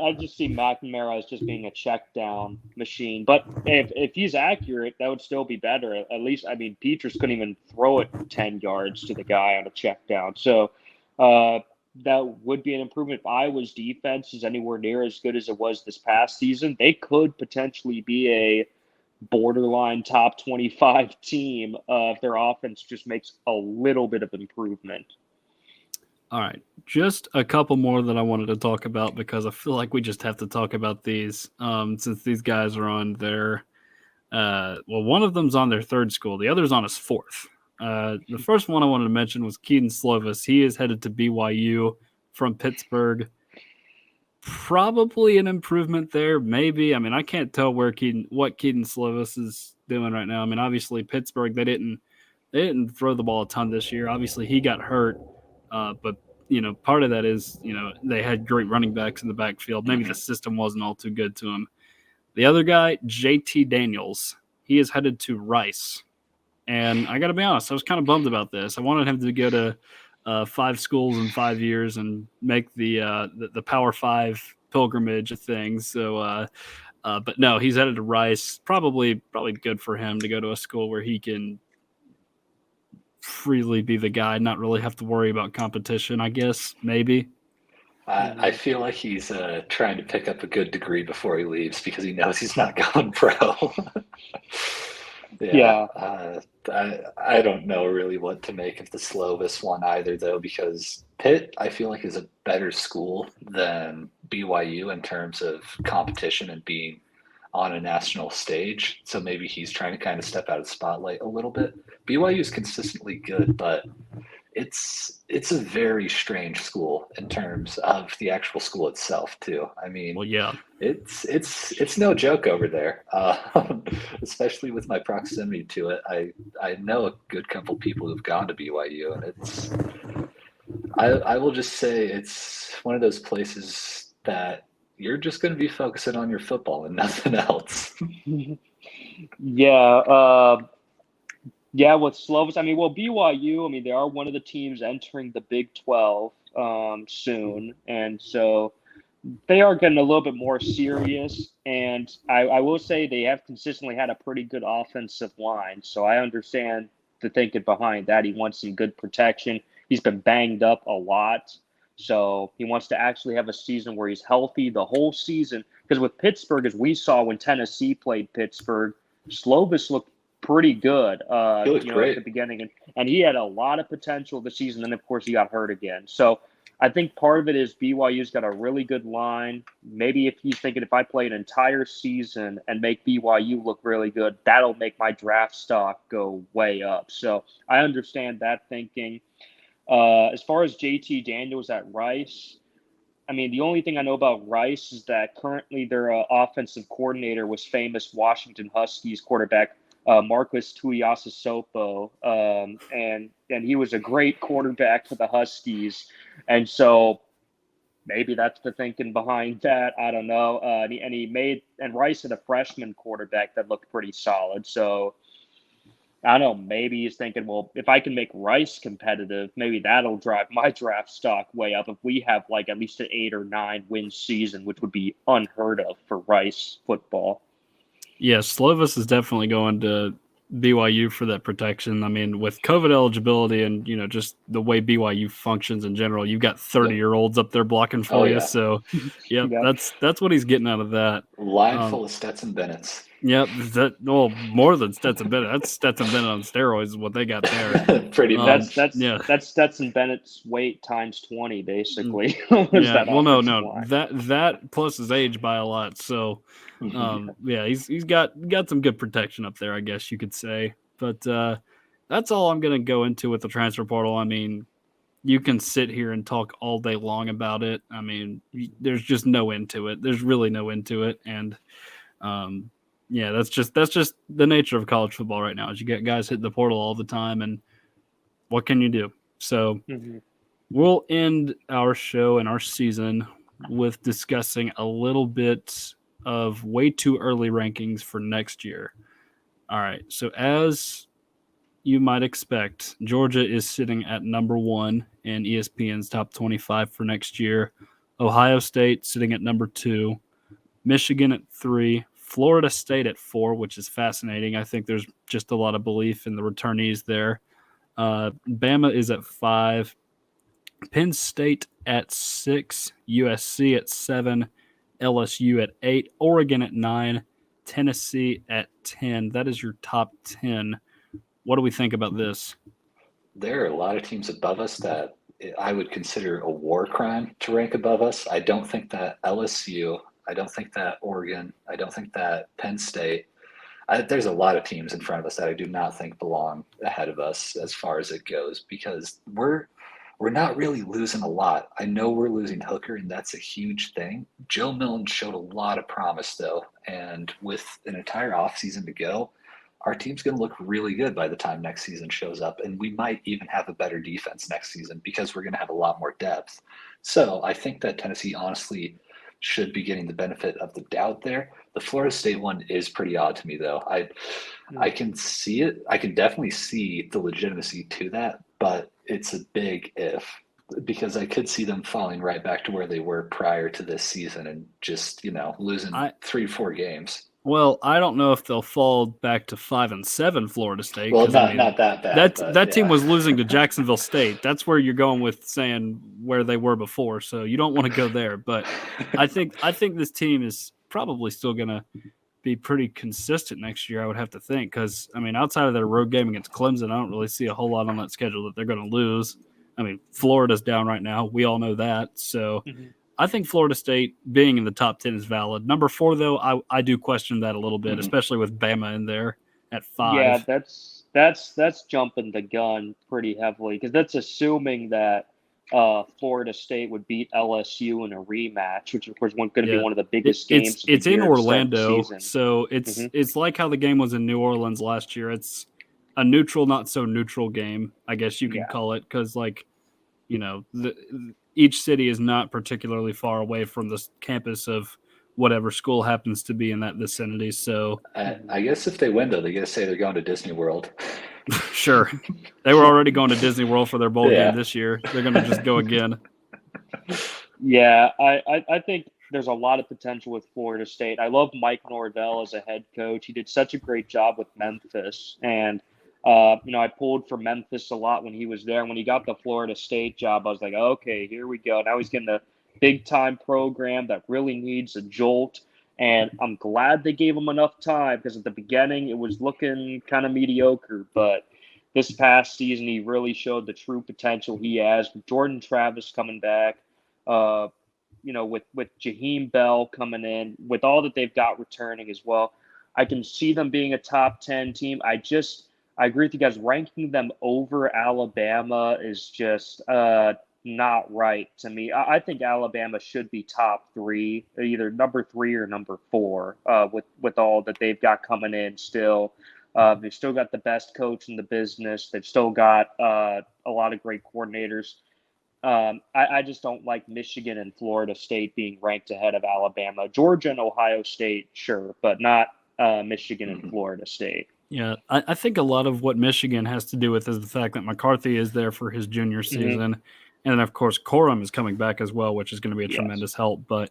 I just see McNamara as just being a check down machine. But if he's accurate, that would still be better. At least, I mean, Petras couldn't even throw it 10 yards to the guy on a check down. So that would be an improvement. If Iowa's defense is anywhere near as good as it was this past season, they could potentially be a borderline top 25 team if their offense just makes a little bit of improvement. All right, just a couple more that I wanted to talk about because I feel like we just have to talk about these since these guys are on their one of them's on their third school, the other's on his fourth. The first one I wanted to mention was Keaton Slovis. He is headed to BYU from Pittsburgh. Probably an improvement there, maybe. I mean, I can't tell what Keaton Slovis is doing right now. I mean, obviously Pittsburgh, they didn't throw the ball a ton this year. Obviously he got hurt, but part of that is they had great running backs in the backfield. Maybe the system wasn't all too good to him. The other guy, JT Daniels, he is headed to Rice, and I got to be honest, I was kind of bummed about this. I wanted him to go to 5 schools in 5 years and make the Power 5 pilgrimage a thing. So, but no, he's headed to Rice. Probably good for him to go to a school where he can freely be the guy, not really have to worry about competition, I guess, maybe. I feel like he's trying to pick up a good degree before he leaves because he knows he's not going pro. I don't know really what to make of the Slovis one either, though, because Pitt, I feel like, is a better school than BYU in terms of competition and being on a national stage. So maybe he's trying to kind of step out of the spotlight a little bit. BYU is consistently good, but it's a very strange school in terms of the actual school itself too. I mean, Well, yeah. it's no joke over there, especially with my proximity to it. I know a good couple people who've gone to BYU, and I will just say it's one of those places that you're just going to be focusing on your football and nothing else. Yeah. Yeah, with Slovis, I mean, well, BYU, I mean, they are one of the teams entering the Big 12 soon, and so they are getting a little bit more serious. And I will say they have consistently had a pretty good offensive line, so I understand the thinking behind that. He wants some good protection. He's been banged up a lot, so he wants to actually have a season where he's healthy the whole season. Because with Pittsburgh, as we saw when Tennessee played Pittsburgh, Slovis looked pretty good, He looked great at the beginning, and he had a lot of potential this season. And of course, he got hurt again. So I think part of it is BYU's got a really good line. Maybe if he's thinking, if I play an entire season and make BYU look really good, that'll make my draft stock go way up. So I understand that thinking. As far as JT Daniels at Rice, I mean, the only thing I know about Rice is that currently their offensive coordinator was famous Washington Huskies quarterback Marcus Tuiasosopo, and he was a great quarterback for the Huskies, and so maybe that's the thinking behind that. I don't know. And Rice had a freshman quarterback that looked pretty solid, so I don't know. Maybe he's thinking, well, if I can make Rice competitive, maybe that'll drive my draft stock way up. If we have like at least an 8 or 9 win season, which would be unheard of for Rice football. Yeah, Slovis is definitely going to BYU for that protection. I mean, with COVID eligibility and, just the way BYU functions in general, you've got 30-year-olds up there blocking for you. Yeah. So, Yep. that's what he's getting out of that. Line full of Stetson Bennett's. Yep, more than Stetson Bennett. That's Stetson Bennett on steroids is what they got there. Pretty much. That's Stetson Bennett's weight times 20, basically. Yeah, well, no, that plus his age by a lot. So, he's got some good protection up there, I guess you could say. But that's all I'm going to go into with the transfer portal. I mean, you can sit here and talk all day long about it. I mean, there's just no end to it. There's really no end to it, and that's just the nature of college football right now. Is you get guys hitting the portal all the time, and what can you do? So we'll end our show and our season with discussing a little bit of way too early rankings for next year. All right, so as you might expect, Georgia is sitting at number 1 in ESPN's top 25 for next year. Ohio State sitting at number 2, Michigan at 3, Florida State at 4, which is fascinating. I think there's just a lot of belief in the returnees there. Bama is at 5, Penn State at 6, USC at 7, LSU at 8, Oregon at 9, Tennessee at 10. That is your top 10. What do we think about this? There are a lot of teams above us that I would consider a war crime to rank above us. I don't think that LSU, I don't think that Oregon, I don't think that Penn State. There's a lot of teams in front of us that I do not think belong ahead of us as far as it goes, because we're not really losing a lot. I know we're losing Hooker, and that's a huge thing. Joe Milton showed a lot of promise, though, and with an entire offseason to go, our team's going to look really good by the time next season shows up, and we might even have a better defense next season because we're going to have a lot more depth. So I think that Tennessee honestly should be getting the benefit of the doubt there. The Florida State one is pretty odd to me, though. I can see it. I can definitely see the legitimacy to that, but it's a big if, because I could see them falling right back to where they were prior to this season and just, losing 3-4 games. Well, I don't know if they'll fall back to 5-7 Florida State. Well, not that bad. That team was losing to Jacksonville State. That's where you're going with saying where they were before. So you don't want to go there. But I think this team is probably still going to be pretty consistent next year, I would have to think. Because, I mean, outside of their road game against Clemson, I don't really see a whole lot on that schedule that they're going to lose. I mean, Florida's down right now. We all know that. So I think Florida State being in the top 10 is valid. Number 4, though, I do question that a little bit, especially with Bama in there at 5. Yeah, that's jumping the gun pretty heavily because that's assuming that Florida State would beat LSU in a rematch, which of course is going to be one of the biggest games. It's in Orlando, season. So it's like how the game was in New Orleans last year. It's a neutral, not so neutral game, I guess you could call it, because each city is not particularly far away from the campus of whatever school happens to be in that vicinity. So I guess if they win, though, they got to say they're going to Disney World. Sure. They were already going to Disney World for their bowl game this year. They're going to just go again. Yeah, I think there's a lot of potential with Florida State. I love Mike Norvell as a head coach. He did such a great job with Memphis. And, I pulled for Memphis a lot when he was there. When he got the Florida State job, I was like, okay, here we go. Now he's getting a big-time program that really needs a jolt. And I'm glad they gave him enough time because at the beginning it was looking kind of mediocre. But this past season, he really showed the true potential he has. With Jordan Travis coming back, with Jaheim Bell coming in, with all that they've got returning as well, I can see them being a top 10 team. I agree with you guys. Ranking them over Alabama is just not right to me. I think Alabama should be top 3, either number 3 or number 4, with all that they've got coming in still. They've still got the best coach in the business. They've still got a lot of great coordinators. I just don't like Michigan and Florida State being ranked ahead of Alabama. Georgia and Ohio State, sure, but not Michigan and Florida State. Yeah, I think a lot of what Michigan has to do with is the fact that McCarthy is there for his junior season. And then, of course, Corum is coming back as well, which is going to be a tremendous help. But,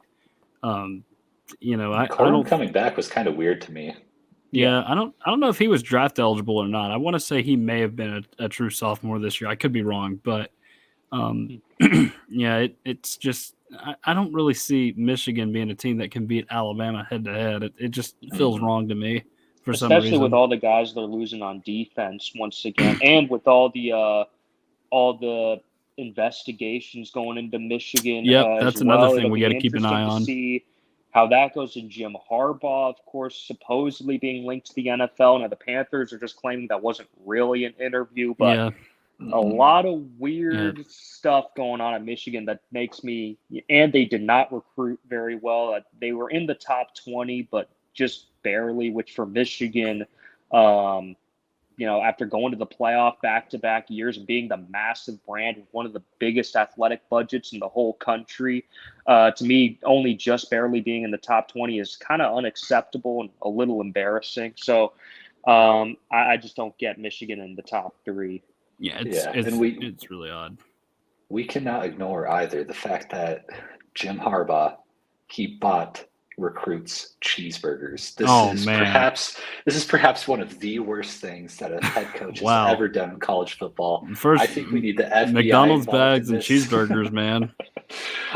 Corum coming back was kind of weird to me. Yeah, I don't know if he was draft eligible or not. I want to say he may have been a true sophomore this year. I could be wrong, but it's just I don't really see Michigan being a team that can beat Alabama head to head. It just feels wrong to me for some reason. Especially with all the guys they're losing on defense once again, and with all the investigations going into Michigan. Yep, that's another thing we got to keep an eye on. See how that goes. And Jim Harbaugh, of course, supposedly being linked to the NFL. Now the Panthers are just claiming that wasn't really an interview, but a lot of weird stuff going on at Michigan that makes me. And they did not recruit very well. They were in the top 20, but just barely. Which for Michigan, after going to the playoff back-to-back years and being the massive brand with one of the biggest athletic budgets in the whole country, to me, only just barely being in the top 20 is kind of unacceptable and a little embarrassing. So I just don't get Michigan in the top 3. Yeah, it's really odd. We cannot ignore either the fact that Jim Harbaugh, he bought recruits cheeseburgers. This is perhaps one of the worst things that a head coach has ever done in college football. First, I think we need the FBI McDonald's bags and cheeseburgers, man.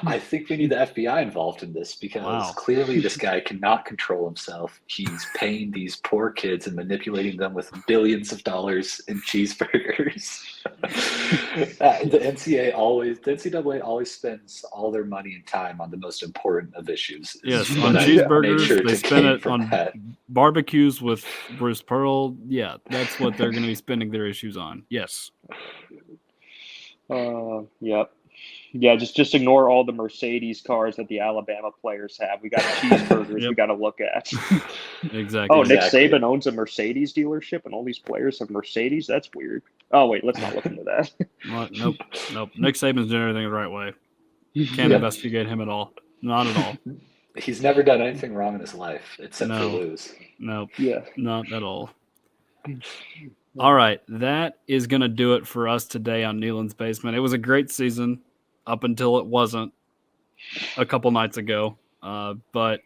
I think we need the FBI involved in this because clearly this guy cannot control himself. He's paying these poor kids and manipulating them with billions of dollars in cheeseburgers. The NCAA always spends all their money and time on the most important of issues. Yes, on cheeseburgers, they spend it on barbecues with Bruce Pearl. Yeah, that's what they're going to be spending their issues on. Yes. Yep. Yeah, just ignore all the Mercedes cars that the Alabama players have. We got cheeseburgers we got to look at. Exactly. Oh, Nick Saban owns a Mercedes dealership, and all these players have Mercedes? That's weird. Oh, wait, let's not look into that. Nope. Nick Saban's doing everything the right way. Can't investigate him at all. Not at all. He's never done anything wrong in his life except for lose. No. Yeah. Not at all. All right. That is going to do it for us today on Neyland's Basement. It was a great season up until it wasn't a couple nights ago. But,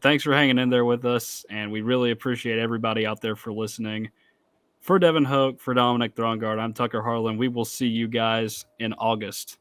thanks for hanging in there with us, and we really appreciate everybody out there for listening. For Devin Hoke, for Dominic Throngard, I'm Tucker Harlan. We will see you guys in August.